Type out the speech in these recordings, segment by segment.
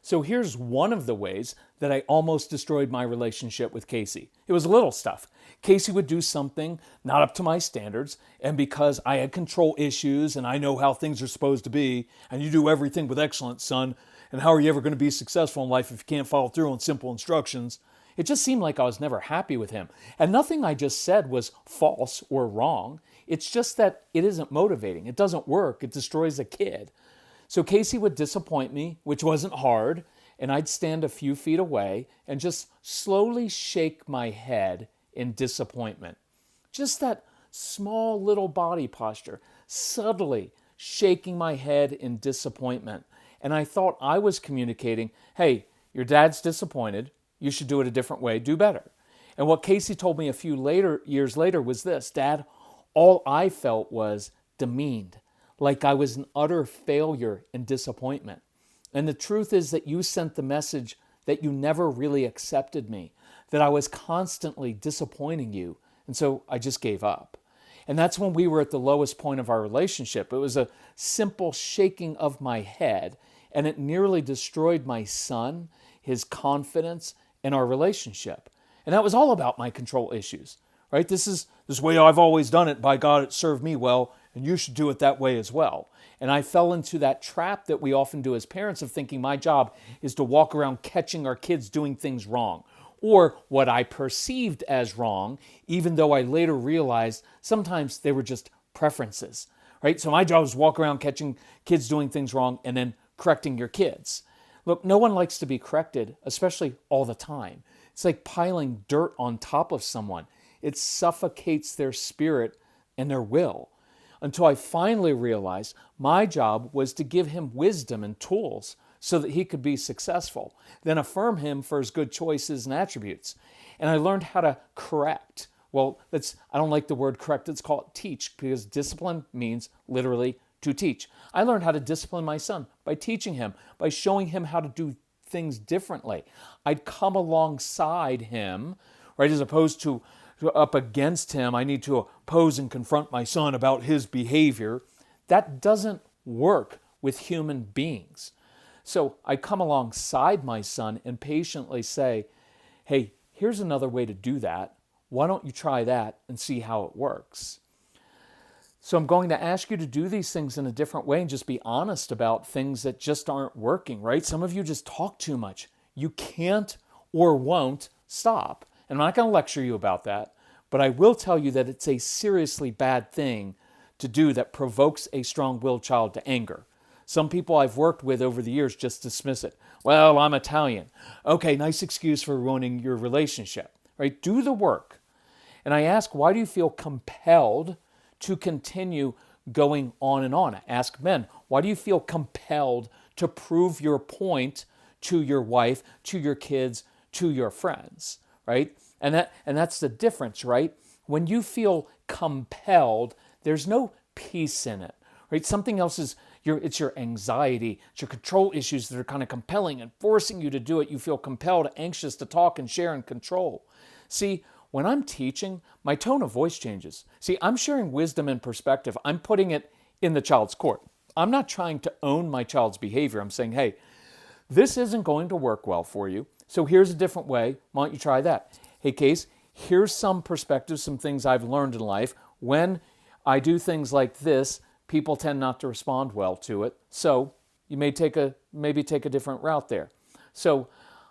So here's one of the ways that I almost destroyed my relationship with Casey. It was little stuff. Casey would do something not up to my standards, and because I had control issues and I know how things are supposed to be, and you do everything with excellence, son, and how are you ever going to be successful in life if you can't follow through on simple instructions? It just seemed like I was never happy with him. And nothing I just said was false or wrong. It's just that it isn't motivating. It doesn't work. It destroys a kid. So Casey would disappoint me, which wasn't hard, and I'd stand a few feet away and just slowly shake my head in disappointment. Just that small little body posture, subtly shaking my head in disappointment. And I thought I was communicating, hey, your dad's disappointed. You should do it a different way, do better. And what Casey told me a few years later was this: Dad, all I felt was demeaned, like I was an utter failure and disappointment. And the truth is that you sent the message that you never really accepted me, that I was constantly disappointing you. And so I just gave up. And that's when we were at the lowest point of our relationship. It was a simple shaking of my head, and it nearly destroyed my son, his confidence, and our relationship. And that was all about my control issues, right? This is this way I've always done it. By God, it served me well, and you should do it that way as well. And I fell into that trap that we often do as parents of thinking my job is to walk around catching our kids doing things wrong, or what I perceived as wrong, even though I later realized sometimes they were just preferences, right? So my job is walk around catching kids doing things wrong and then correcting your kids. Look, no one likes to be corrected, especially all the time. It's like piling dirt on top of someone. It suffocates their spirit and their will. Until I finally realized my job was to give him wisdom and tools so that he could be successful, then affirm him for his good choices and attributes. And I learned how to correct. Well, I don't like the word correct, let's call it teach, because discipline means literally to teach. I learned how to discipline my son by teaching him, by showing him how to do things differently. I'd come alongside him, right, as opposed to up against him. I need to oppose and confront my son about his behavior. That doesn't work with human beings. So I come alongside my son and patiently say, hey, here's another way to do that. Why don't you try that and see how it works? So I'm going to ask you to do these things in a different way and just be honest about things that just aren't working, right? Some of you just talk too much. You can't or won't stop. And I'm not going to lecture you about that, but I will tell you that it's a seriously bad thing to do that provokes a strong-willed child to anger. Some people I've worked with over the years just dismiss it. Well, I'm Italian. Okay, nice excuse for ruining your relationship, right? Do the work. And I ask, why do you feel compelled to continue going on and on? I ask men, why do you feel compelled to prove your point to your wife, to your kids, to your friends, right? And that's the difference, right? When you feel compelled, there's no peace in it, right? Something else is it's your anxiety, it's your control issues that are kind of compelling and forcing you to do it. You feel compelled, anxious to talk and share and control. See, when I'm teaching, my tone of voice changes. See, I'm sharing wisdom and perspective. I'm putting it in the child's court. I'm not trying to own my child's behavior. I'm saying, hey, this isn't going to work well for you. So here's a different way. Why don't you try that? Hey, Case, here's some perspectives, some things I've learned in life. When I do things like this, people tend not to respond well to it. So you may maybe take a different route there. So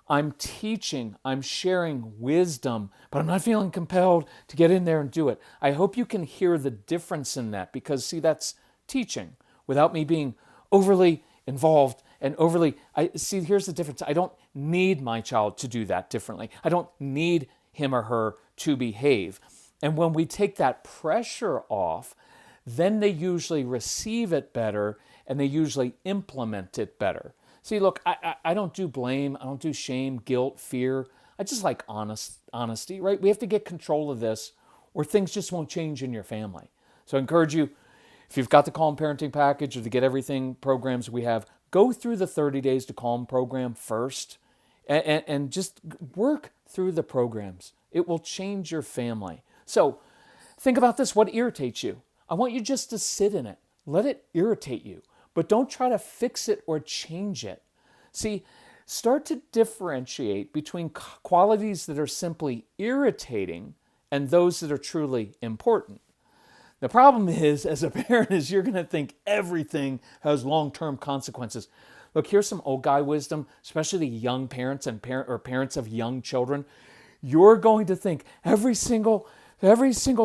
I'm teaching, I'm sharing wisdom, but I'm not feeling compelled to get in there and do it. I hope you can hear the difference in that, because see, that's teaching without me being overly involved and here's the difference. I don't need my child to do that differently. I don't need him or her to behave. And when we take that pressure off, then they usually receive it better and they usually implement it better. See, look, I don't do blame, I don't do shame, guilt, fear. I just like honesty, right? We have to get control of this or things just won't change in your family. So I encourage you, if you've got the Calm Parenting Package or to Get Everything programs we have, go through the 30 Days to Calm program first and just work through the programs. It will change your family. So think about this. What irritates you? I want you just to sit in it. Let it irritate you, but don't try to fix it or change it. See, Start to differentiate between qualities that are simply irritating and those that are truly important. The problem is, as a parent, is you're going to think everything has long-term consequences. Look, here's some old guy wisdom, especially young parents and parents of young children. You're going to think every single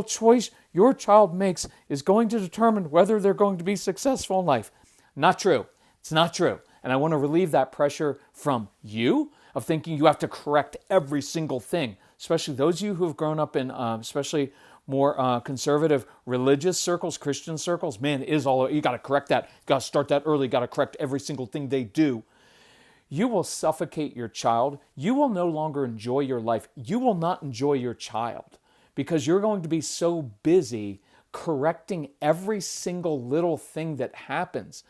choice your child makes is going to determine whether they're going to be successful in life. Not true. It's not true. And I want to relieve that pressure from you of thinking you have to correct every single thing, especially those of you who have grown up in especially more conservative religious circles, Christian circles. Man, it is all, you got to correct that. You got to start that early. You got to correct every single thing they do. You will suffocate your child. You will no longer enjoy your life. You will not enjoy your child because you're going to be so busy correcting every single little thing that happens.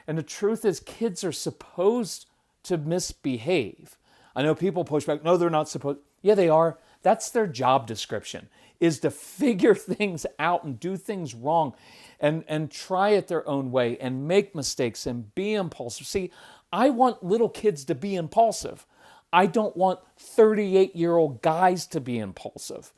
And the truth is, kids are supposed to misbehave. I know people push back. No, they're not supposed. Yeah, they are. That's their job description, is to figure things out and do things wrong and try it their own way and make mistakes and be impulsive. See, I want little kids to be impulsive. I don't want 38-year-old guys to be impulsive,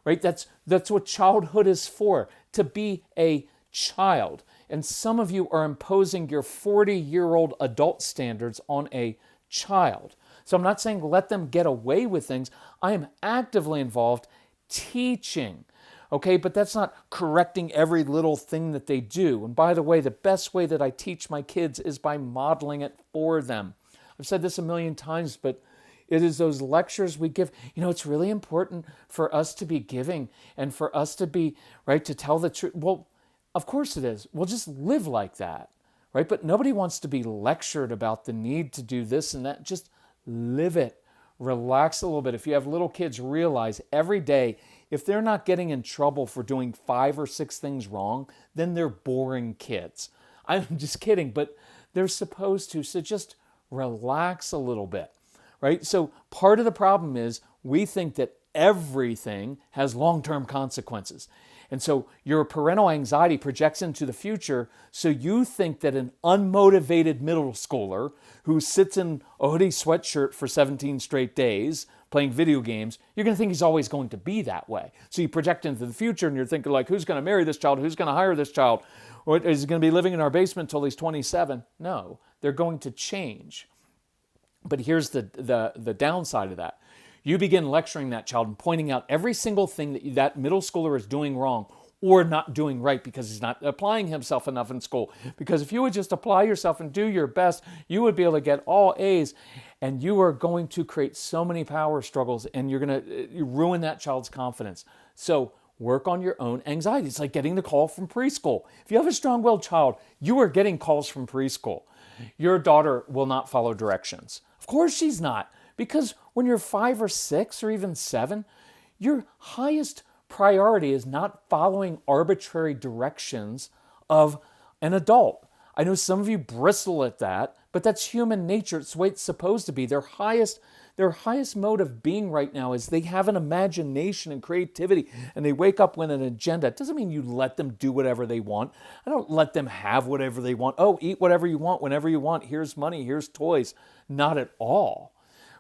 right? That's what childhood is for, to be a child. And some of you are imposing your 40-year-old adult standards on a child. So I'm not saying let them get away with things. I am actively involved teaching, okay? But that's not correcting every little thing that they do. And by the way, the best way that I teach my kids is by modeling it for them. I've said this a million times, but it is those lectures we give. You know, it's really important for us to be giving and for us to be, right, to tell the truth. Well, of course it is. We'll just live like that, right? But nobody wants to be lectured about the need to do this and that. Just live it. Relax a little bit. If you have little kids, realize every day, if they're not getting in trouble for doing 5 or 6 things wrong, then they're boring kids. I'm just kidding, but they're supposed to. So just relax a little bit, right? So part of the problem is we think that everything has long-term consequences. And so your parental anxiety projects into the future, so you think that an unmotivated middle schooler who sits in a hoodie sweatshirt for 17 straight days playing video games, you're going to think he's always going to be that way. So you project into the future and you're thinking like, who's going to marry this child? Who's going to hire this child? Or is he going to be living in our basement until he's 27? No, they're going to change. But here's the downside of that. You begin lecturing that child and pointing out every single thing that middle schooler is doing wrong or not doing right because he's not applying himself enough in school. Because if you would just apply yourself and do your best, you would be able to get all A's, and you are going to create so many power struggles, and you're going to ruin that child's confidence. So work on your own anxiety. It's like getting the call from preschool. If you have a strong-willed child, you are getting calls from preschool. Your daughter will not follow directions. Of course she's not. Because when you're 5 or 6 or even 7, your highest priority is not following arbitrary directions of an adult. I know some of you bristle at that, but that's human nature. It's the way it's supposed to be. Their highest mode of being right now is they have an imagination and creativity, and they wake up with an agenda. It doesn't mean you let them do whatever they want. I don't let them have whatever they want. Oh, eat whatever you want, whenever you want. Here's money, here's toys. Not at all.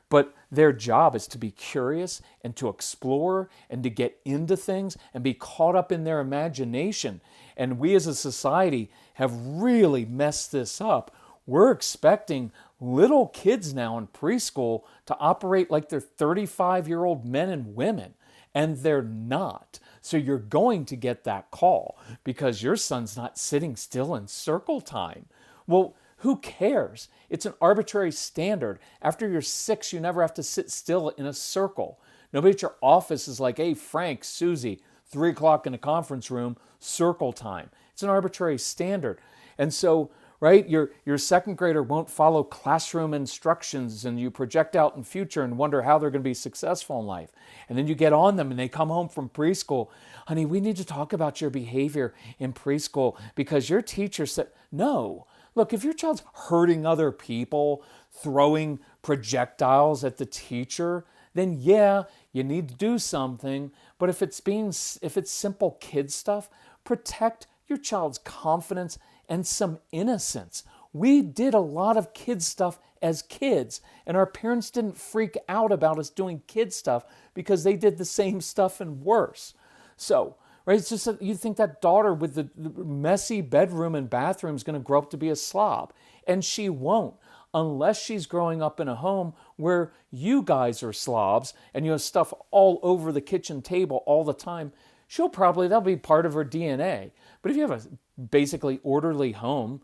But their job is to be curious and to explore and to get into things and be caught up in their imagination. And we as a society have really messed this up. We're expecting little kids now in preschool to operate like they're 35-year-old men and women, and they're not. So you're going to get that call because your son's not sitting still in circle time. Well, who cares? It's an arbitrary standard. After you're 6, you never have to sit still in a circle. Nobody at your office is like, hey, Frank, Susie, 3 o'clock in a conference room, circle time. It's an arbitrary standard. And so, right, your second grader won't follow classroom instructions, and you project out in future and wonder how they're going to be successful in life. And then you get on them and they come home from preschool. Honey, we need to talk about your behavior in preschool because your teacher said, no. Look, if your child's hurting other people, throwing projectiles at the teacher, then yeah, you need to do something. But if it's simple kid stuff, protect your child's confidence and some innocence. We did a lot of kid stuff as kids, and our parents didn't freak out about us doing kid stuff because they did the same stuff and worse. So, right, it's just that you think that daughter with the messy bedroom and bathroom is going to grow up to be a slob, and she won't unless she's growing up in a home where you guys are slobs and you have stuff all over the kitchen table all the time. That'll be part of her DNA. But if you have a basically orderly home,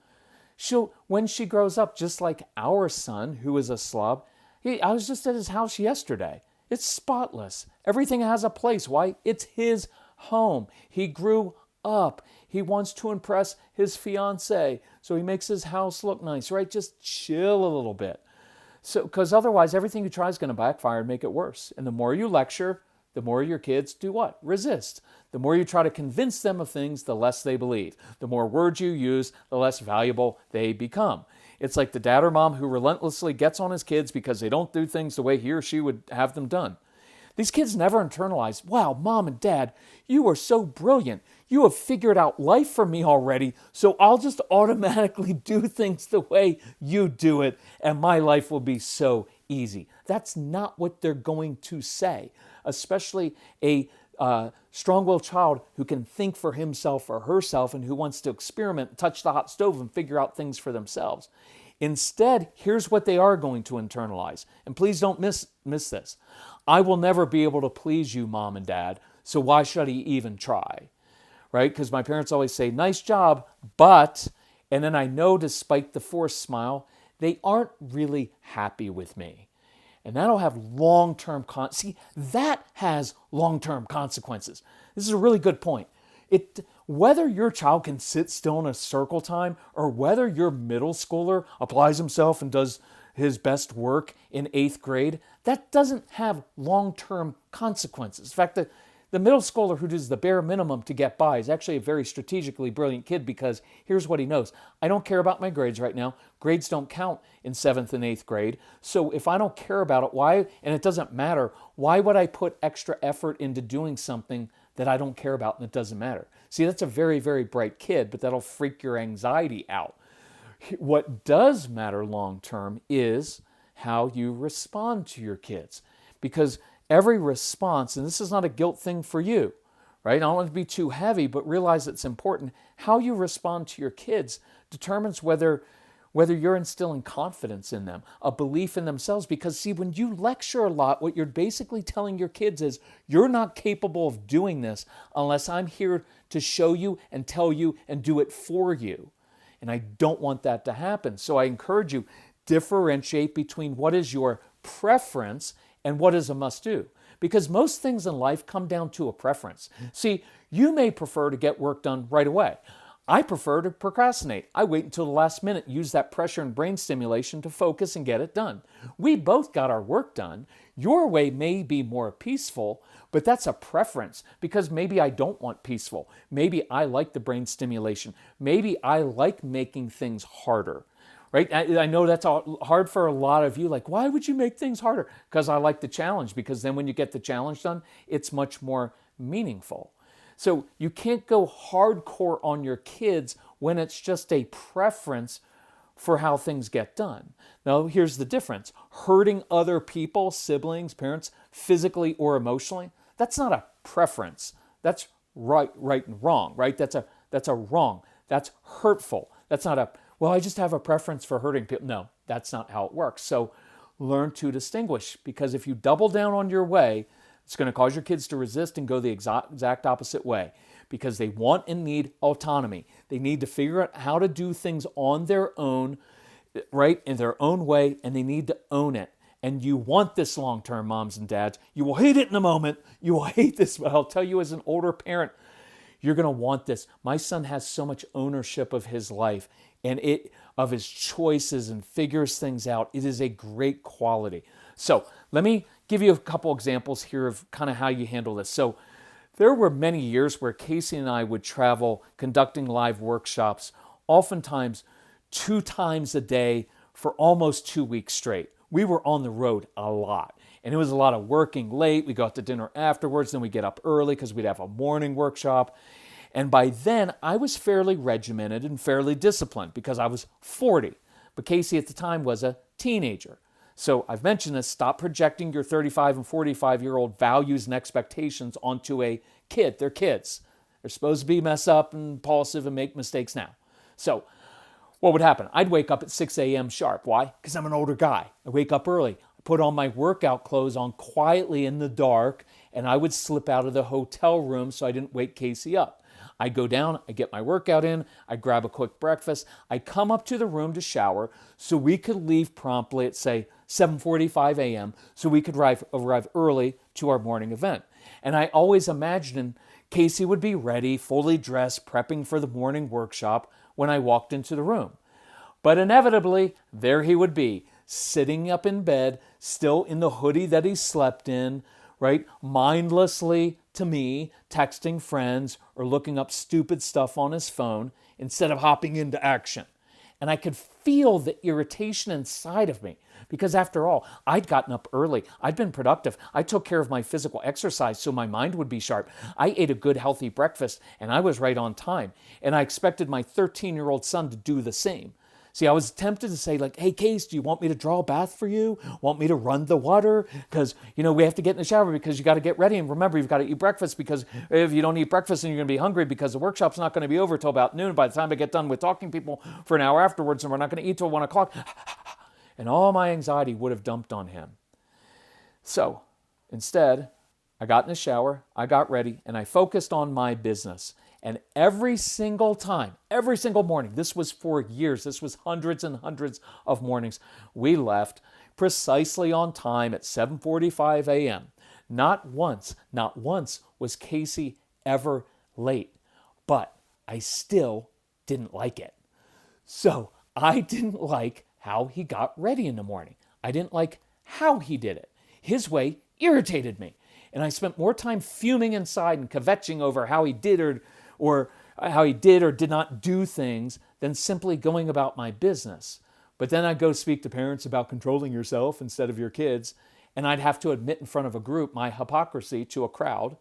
when she grows up, just like our son, who is a slob, I was just at his house yesterday. It's spotless. Everything has a place. Why? It's his home. He grew up. He wants to impress his fiance, so he makes his house look nice, right? Just chill a little bit. So, because otherwise, everything you try is going to backfire and make it worse. And the more you lecture, the more your kids do what? Resist. The more you try to convince them of things, the less they believe. The more words you use, the less valuable they become. It's like the dad or mom who relentlessly gets on his kids because they don't do things the way he or she would have them done. These kids never internalize, wow, mom and dad, you are so brilliant. You have figured out life for me already, so I'll just automatically do things the way you do it, and my life will be so easy. That's not what they're going to say, especially a strong-willed child who can think for himself or herself and who wants to experiment, touch the hot stove, and figure out things for themselves. Instead, here's what they are going to internalize. And please don't miss this. I will never be able to please you, mom and dad, so why should he even try? Right? Because my parents always say, nice job, but, and then I know despite the forced smile, they aren't really happy with me. And that'll have long-term that has long-term consequences. This is a really good point. Whether your child can sit still in a circle time or whether your middle schooler applies himself and does his best work in 8th grade, that doesn't have long-term consequences. In fact, the middle schooler who does the bare minimum to get by is actually a very strategically brilliant kid because here's what he knows. I don't care about my grades right now. Grades don't count in 7th and 8th grade. So if I don't care about it, why, and it doesn't matter, why would I put extra effort into doing something that I don't care about and it doesn't matter? See, that's a very, very bright kid, but that'll freak your anxiety out. What does matter long term is how you respond to your kids. Because every response, and this is not a guilt thing for you, right? I don't want it to be too heavy, but realize it's important. How you respond to your kids determines whether you're instilling confidence in them, a belief in themselves. Because see, when you lecture a lot, what you're basically telling your kids is, you're not capable of doing this unless I'm here to show you and tell you and do it for you. And I don't want that to happen. So I encourage you, differentiate between what is your preference and what is a must-do. Because most things in life come down to a preference. See, you may prefer to get work done right away. I prefer to procrastinate. I wait until the last minute, use that pressure and brain stimulation to focus and get it done. We both got our work done. Your way may be more peaceful, but that's a preference because maybe I don't want peaceful. Maybe I like the brain stimulation. Maybe I like making things harder. Right? I know that's hard for a lot of you. Like, why would you make things harder? Because I like the challenge, because then when you get the challenge done, it's much more meaningful. So you can't go hardcore on your kids when it's just a preference for how things get done. Now, here's the difference. Hurting other people, siblings, parents, physically or emotionally, that's not a preference. That's right and wrong, right? That's a wrong. That's hurtful. That's not a, well, I just have a preference for hurting people. No, that's not how it works. So learn to distinguish, because if you double down on your way, it's going to cause your kids to resist and go the exact opposite way, because they want and need autonomy. They need to figure out how to do things on their own, right, in their own way, and they need to own it. And you want this long-term, moms and dads. You will hate it in a moment. You will hate this, but I'll tell you as an older parent, you're going to want this. My son has so much ownership of his life and of his choices and figures things out. It is a great quality. So let me give you a couple examples here of kind of how you handle this. So there were many years where Casey and I would travel conducting live workshops, oftentimes 2 times a day for almost 2 weeks straight. We were on the road a lot. And it was a lot of working late. We go out to dinner afterwards, then we get up early because we'd have a morning workshop. And by then, I was fairly regimented and fairly disciplined because I was 40. But Casey at the time was a teenager. So I've mentioned this, stop projecting your 35 and 45-year-old values and expectations onto a kid. They're kids. They're supposed to be mess up and impulsive and make mistakes now. So what would happen? I'd wake up at 6 a.m. sharp. Why? Because I'm an older guy. I wake up early. I put on my workout clothes on quietly in the dark, and I would slip out of the hotel room so I didn't wake Casey up. I go down, I get my workout in, I grab a quick breakfast, I come up to the room to shower so we could leave promptly at, say, 7:45 a.m. so we could arrive early to our morning event. And I always imagined Casey would be ready, fully dressed, prepping for the morning workshop when I walked into the room. But inevitably, there he would be, sitting up in bed, still in the hoodie that he slept in, right? Mindlessly, to me, texting friends or looking up stupid stuff on his phone instead of hopping into action. And I could feel the irritation inside of me because after all, I'd gotten up early. I'd been productive. I took care of my physical exercise so my mind would be sharp. I ate a good, healthy breakfast and I was right on time. And I expected my 13-year-old son to do the same. See, I was tempted to say like, hey, Case, do you want me to draw a bath for you? Want me to run the water? Because, we have to get in the shower because you got to get ready. And remember, you've got to eat breakfast because if you don't eat breakfast, then you're going to be hungry because the workshop's not going to be over till about noon. By the time I get done with talking to people for an hour afterwards, and we're not going to eat till 1 o'clock. And all my anxiety would have dumped on him. So instead, I got in the shower, I got ready, and I focused on my business. And every single time, every single morning, this was for years, this was hundreds and hundreds of mornings, we left precisely on time at 7:45 a.m. Not once was Casey ever late, but I still didn't like it. So I didn't like how he got ready in the morning. I didn't like how he did it. His way irritated me. And I spent more time fuming inside and kvetching over how he did or how he did or did not do things than simply going about my business. But then I'd go speak to parents about controlling yourself instead of your kids, and I'd have to admit in front of a group my hypocrisy to a crowd,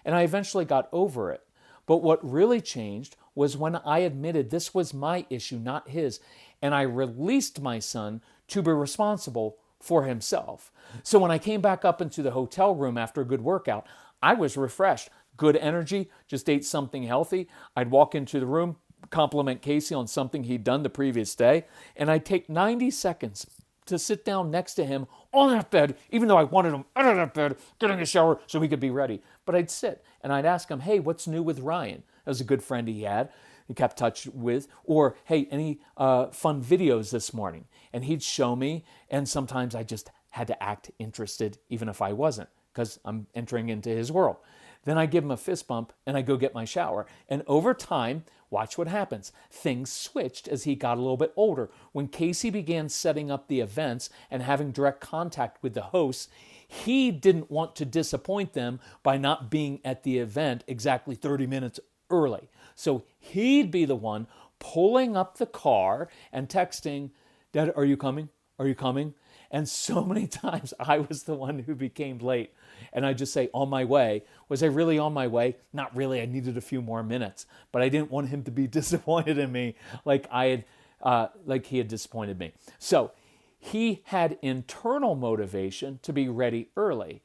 and I eventually got over it. But what really changed was when I admitted this was my issue, not his, and I released my son to be responsible for himself. So when I came back up into the hotel room after a good workout, I was refreshed. Good energy, just ate something healthy. I'd walk into the room, compliment Casey on something he'd done the previous day, and I'd take 90 seconds to sit down next to him on that bed, even though I wanted him out of that bed, getting a shower so he could be ready. But I'd sit and I'd ask him, hey, what's new with Ryan? That was a good friend he had. He kept touch with, or hey, any fun videos this morning? And he'd show me, and sometimes I just had to act interested even if I wasn't, because I'm entering into his world. Then I give him a fist bump and I go get my shower. And over time, watch what happens. Things switched as he got a little bit older. When Casey began setting up the events and having direct contact with the hosts, he didn't want to disappoint them by not being at the event exactly 30 minutes early. So he'd be the one pulling up the car and texting, Dad, are you coming? Are you coming? And so many times I was the one who became late. And I just say, on my way. Was I really on my way? Not really. I needed a few more minutes. But I didn't want him to be disappointed in me like he had disappointed me. So he had internal motivation to be ready early.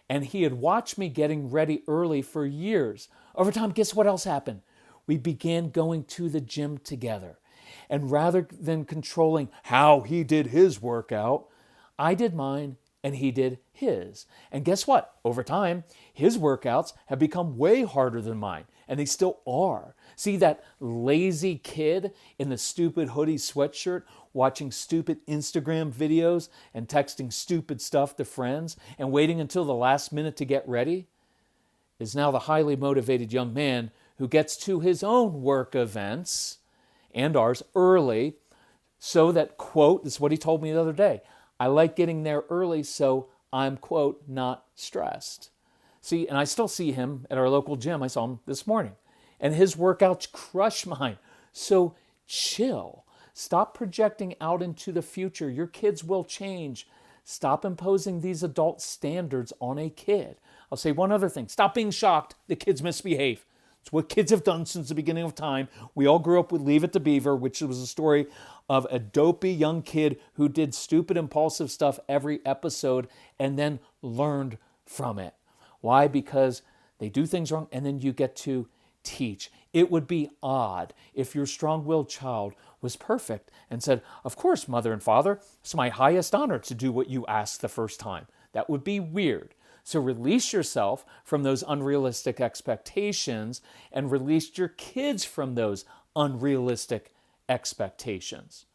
And he had watched me getting ready early for years. Over time, guess what else happened? We began going to the gym together. And rather than controlling how he did his workout, I did mine and he did his. And guess what? Over time, his workouts have become way harder than mine, and they still are. See that lazy kid in the stupid hoodie sweatshirt watching stupid Instagram videos and texting stupid stuff to friends and waiting until the last minute to get ready is now the highly motivated young man who gets to his own work events and ours early so that, quote, this is what he told me the other day, I like getting there early so I'm, quote, not stressed. See, and I still see him at our local gym. I saw him this morning. And his workouts crush mine. So chill. Stop projecting out into the future. Your kids will change. Stop imposing these adult standards on a kid. I'll say one other thing. Stop being shocked the kids misbehave. It's what kids have done since the beginning of time. We all grew up with Leave It to Beaver, which was a story of a dopey young kid who did stupid, impulsive stuff every episode and then learned from it. Why? Because they do things wrong and then you get to teach. It would be odd if your strong-willed child was perfect and said, of course, mother and father, it's my highest honor to do what you asked the first time. That would be weird. So release yourself from those unrealistic expectations and release your kids from those unrealistic expectations.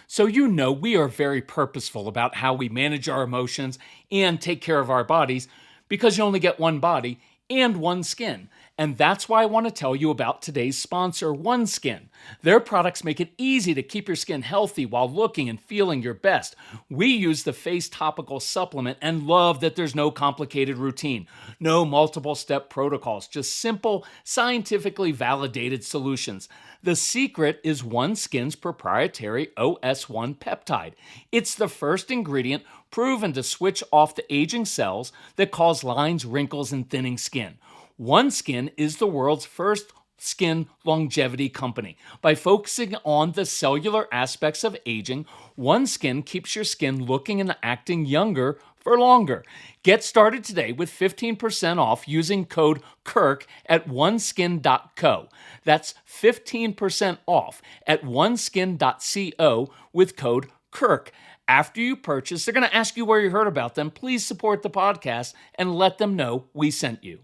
So we are very purposeful about how we manage our emotions and take care of our bodies because you only get one body and one skin. And that's why I want to tell you about today's sponsor, OneSkin. Their products make it easy to keep your skin healthy while looking and feeling your best. We use the face topical supplement and love that there's no complicated routine, no multiple step protocols, just simple, scientifically validated solutions. The secret is OneSkin's proprietary OS1 peptide. It's the first ingredient proven to switch off the aging cells that cause lines, wrinkles, and thinning skin. OneSkin is the world's first skin longevity company. By focusing on the cellular aspects of aging, OneSkin keeps your skin looking and acting younger for longer. Get started today with 15% off using code KIRK at oneskin.co. That's 15% off at oneskin.co with code KIRK. After you purchase, they're going to ask you where you heard about them. Please support the podcast and let them know we sent you.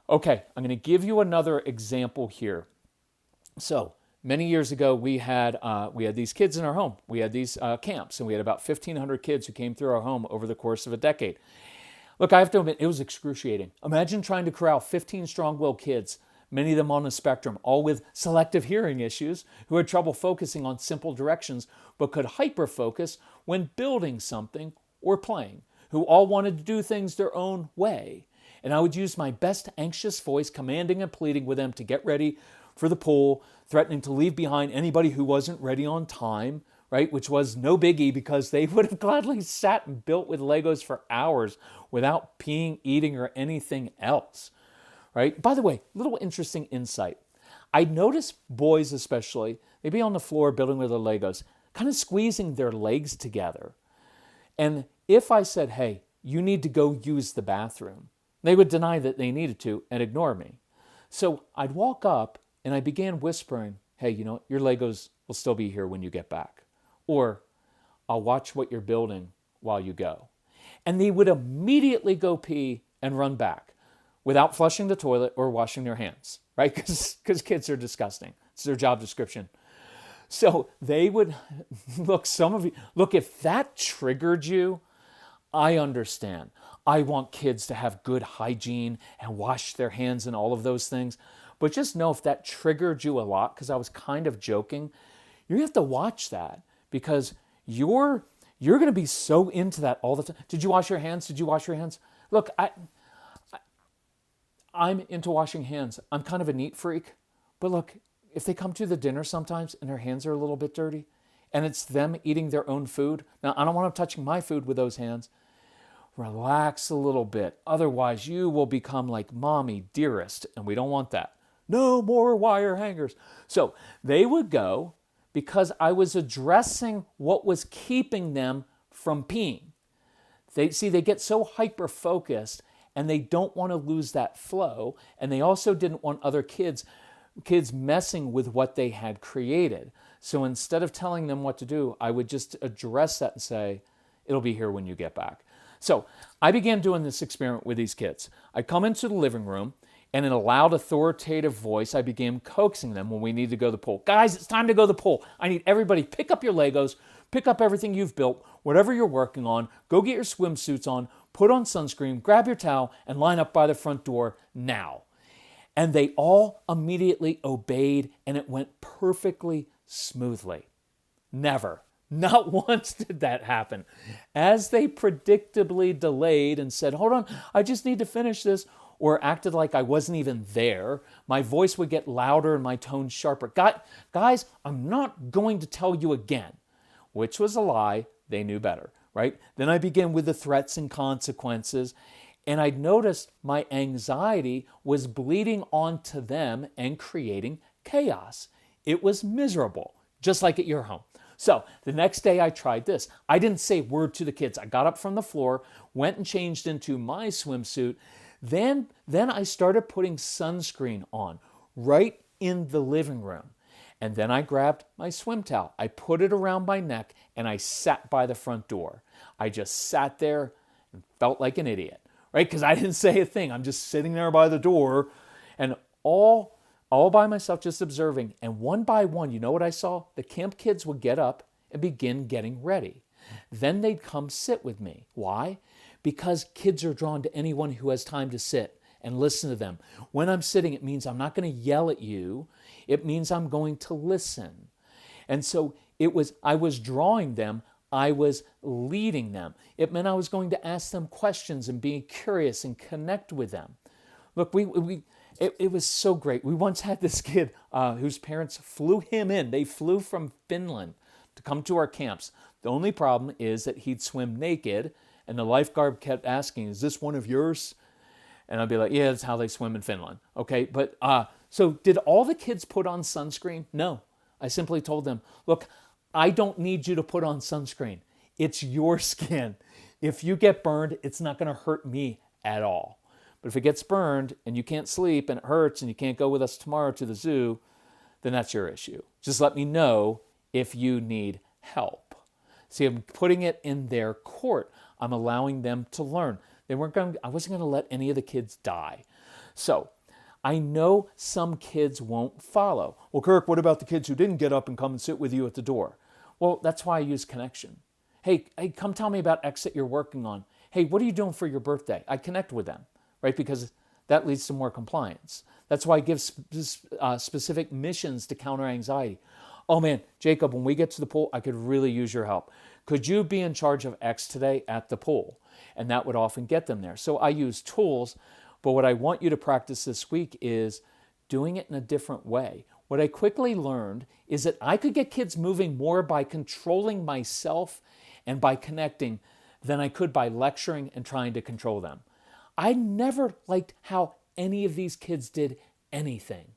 Okay, I'm going to give you another example here. So many years ago, we had these kids in our home. We had these camps, and we had about 1,500 kids who came through our home over the course of a decade. Look, I have to admit, it was excruciating. Imagine trying to corral 15 strong-willed kids, many of them on the spectrum, all with selective hearing issues, who had trouble focusing on simple directions, but could hyper-focus when building something or playing, who all wanted to do things their own way. And I would use my best anxious voice, commanding and pleading with them to get ready for the pool, threatening to leave behind anybody who wasn't ready on time, right? Which was no biggie because they would have gladly sat and built with Legos for hours without peeing, eating, or anything else, right? By the way, little interesting insight. I notice boys especially, they'd be on the floor building with their Legos, kind of squeezing their legs together. And if I said, hey, you need to go use the bathroom, they would deny that they needed to and ignore me. So I'd walk up and I began whispering, hey, your Legos will still be here when you get back. Or I'll watch what you're building while you go. And they would immediately go pee and run back without flushing the toilet or washing their hands, right? Because kids are disgusting. It's their job description. So they would, look, if that triggered you, I understand. I want kids to have good hygiene and wash their hands and all of those things. But just know if that triggered you a lot, because I was kind of joking, you have to watch that because you're going to be so into that all the time. Did you wash your hands? Did you wash your hands? Look, I'm into washing hands. I'm kind of a neat freak. But look, if they come to the dinner sometimes and their hands are a little bit dirty and it's them eating their own food, now I don't want them touching my food with those hands. Relax a little bit. Otherwise, you will become like mommy dearest, and we don't want that. No more wire hangers. So they would go because I was addressing what was keeping them from peeing. They get so hyper-focused, and they don't want to lose that flow, and they also didn't want other kids messing with what they had created. So instead of telling them what to do, I would just address that and say, it'll be here when you get back. So I began doing this experiment with these kids. I come into the living room, and in a loud, authoritative voice, I began coaxing them when we need to go to the pool. Guys, it's time to go to the pool. I need everybody, pick up your Legos, pick up everything you've built, whatever you're working on, go get your swimsuits on, put on sunscreen, grab your towel, and line up by the front door now. And they all immediately obeyed, and it went perfectly smoothly. Never. Not once did that happen. As they predictably delayed and said, hold on, I just need to finish this, or acted like I wasn't even there, my voice would get louder and my tone sharper. Guys, I'm not going to tell you again, which was a lie. They knew better. right? Then I begin with the threats and consequences. And I noticed my anxiety was bleeding onto them and creating chaos. It was miserable, just like at your home. So the next day I tried this. I didn't say a word to the kids. I got up from the floor, went and changed into my swimsuit. Then I started putting sunscreen on right in the living room. And then I grabbed my swim towel. I put it around my neck and I sat by the front door. I just sat there and felt like an idiot, right? Because I didn't say a thing. I'm just sitting there by the door and all by myself, just observing. And one by one, you know what I saw? The camp kids would get up and begin getting ready. Then they'd come sit with me. Why? Because kids are drawn to anyone who has time to sit and listen to them. When I'm sitting, it means I'm not going to yell at you. It means I'm going to listen. And so I was drawing them. I was leading them. It meant I was going to ask them questions and be curious and connect with them. Look, it was so great. We once had this kid whose parents flew him in. They flew from Finland to come to our camps. The only problem is that he'd swim naked, and the lifeguard kept asking, "Is this one of yours?" And I'd be like, "Yeah, that's how they swim in Finland." Okay, but so did all the kids put on sunscreen? No. I simply told them, "Look, I don't need you to put on sunscreen. It's your skin. If you get burned, it's not going to hurt me at all. But if it gets burned and you can't sleep and it hurts and you can't go with us tomorrow to the zoo, then that's your issue. Just let me know if you need help." See, I'm putting it in their court. I'm allowing them to learn. I wasn't going to let any of the kids die. So I know some kids won't follow. "Well, Kirk, what about the kids who didn't get up and come and sit with you at the door?" Well, that's why I use connection. Hey, come tell me about X that you're working on. Hey, what are you doing for your birthday? I connect with them, right? Because that leads to more compliance. That's why I give specific missions to counter anxiety. "Oh man, Jacob, when we get to the pool, I could really use your help. Could you be in charge of X today at the pool?" And that would often get them there. So I use tools, but what I want you to practice this week is doing it in a different way. What I quickly learned is that I could get kids moving more by controlling myself and by connecting than I could by lecturing and trying to control them. I never liked how any of these kids did anything.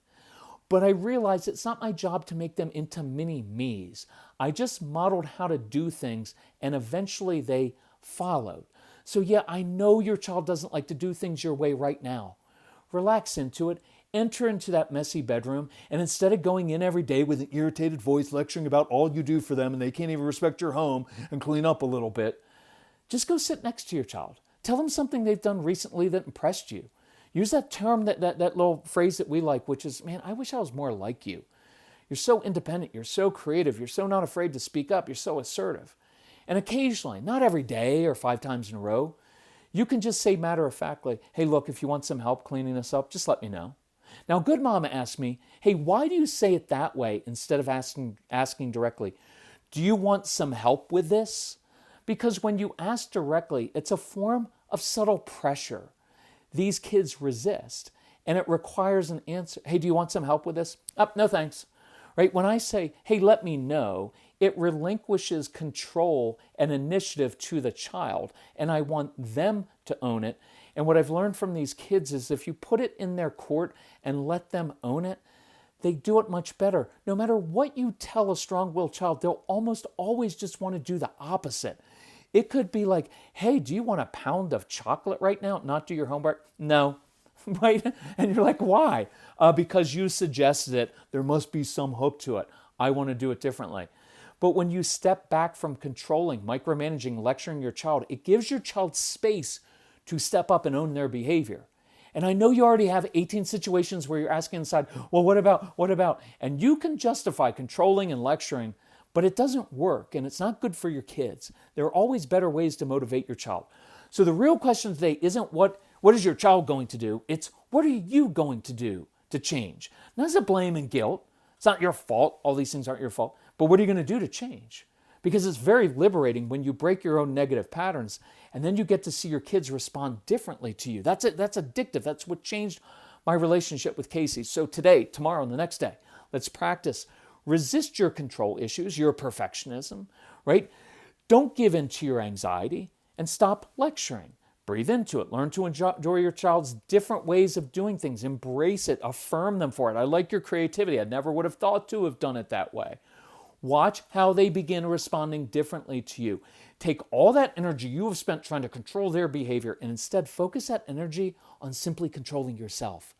But I realized it's not my job to make them into mini-me's. I just modeled how to do things, and eventually they followed. So yeah, I know your child doesn't like to do things your way right now. Relax into it. Enter into that messy bedroom, and instead of going in every day with an irritated voice lecturing about all you do for them and they can't even respect your home and clean up a little bit, just go sit next to your child. Tell them something they've done recently that impressed you. Use that term, that little phrase that we like, which is, "Man, I wish I was more like you. You're so independent. You're so creative. You're so not afraid to speak up. You're so assertive." And occasionally, not every day or 5 times in a row, you can just say matter-of-factly, "Hey, look, if you want some help cleaning this up, just let me know." Now, good mama asked me, "Hey, why do you say it that way instead of asking directly? Do you want some help with this?" Because when you ask directly, it's a form of subtle pressure. These kids resist, and it requires an answer. "Hey, do you want some help with this?" "Oh, no, thanks." Right? When I say, "Hey, let me know," it relinquishes control and initiative to the child, and I want them to own it. And what I've learned from these kids is if you put it in their court and let them own it, they do it much better. No matter what you tell a strong-willed child, they'll almost always just want to do the opposite. It could be like, "Hey, do you want a pound of chocolate right now? Not do your homework?" "No." Right? And you're like, "Why?" Because you suggested it. There must be some hook to it. I want to do it differently. But when you step back from controlling, micromanaging, lecturing your child, it gives your child space to step up and own their behavior. And I know you already have 18 situations where you're asking inside, "Well, what about? And you can justify controlling and lecturing, but it doesn't work and it's not good for your kids. There are always better ways to motivate your child. So the real question today isn't what is your child going to do? It's what are you going to do to change? Not as a blame and guilt. It's not your fault. All these things aren't your fault. But what are you going to do to change? Because it's very liberating when you break your own negative patterns and then you get to see your kids respond differently to you. That's it. That's addictive. That's what changed my relationship with Casey. So today, tomorrow, and the next day, let's practice. Resist your control issues, your perfectionism, right? Don't give in to your anxiety and stop lecturing. Breathe into it. Learn to enjoy your child's different ways of doing things. Embrace it. Affirm them for it. I like your creativity. I never would have thought to have done it that way. Watch how they begin responding differently to you. Take all that energy you have spent trying to control their behavior and instead focus that energy on simply controlling yourself.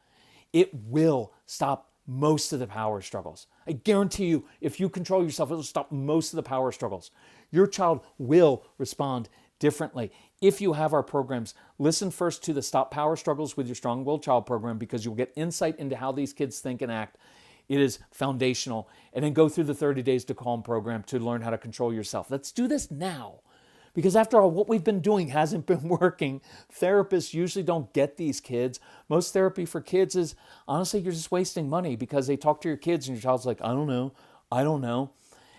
It will stop most of the power struggles. I guarantee you, if you control yourself, it will stop most of the power struggles. Your child will respond differently. If you have our programs, listen first to the Stop Power Struggles with Your Strong-Willed Child program because you'll get insight into how these kids think and act. It is foundational. And then go through the 30 Days to Calm program to learn how to control yourself. Let's do this now. Because after all, what we've been doing hasn't been working. Therapists usually don't get these kids. Most therapy for kids is, honestly, you're just wasting money because they talk to your kids and your child's like, I don't know.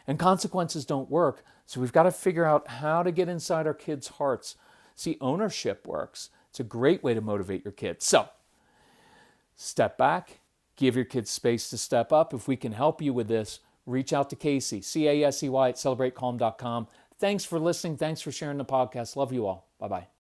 And consequences don't work. So we've got to figure out how to get inside our kids' hearts. See, ownership works. It's a great way to motivate your kids. So, step back, give your kids space to step up. If we can help you with this, reach out to Casey, Casey at celebratecalm.com. Thanks for listening. Thanks for sharing the podcast. Love you all. Bye-bye.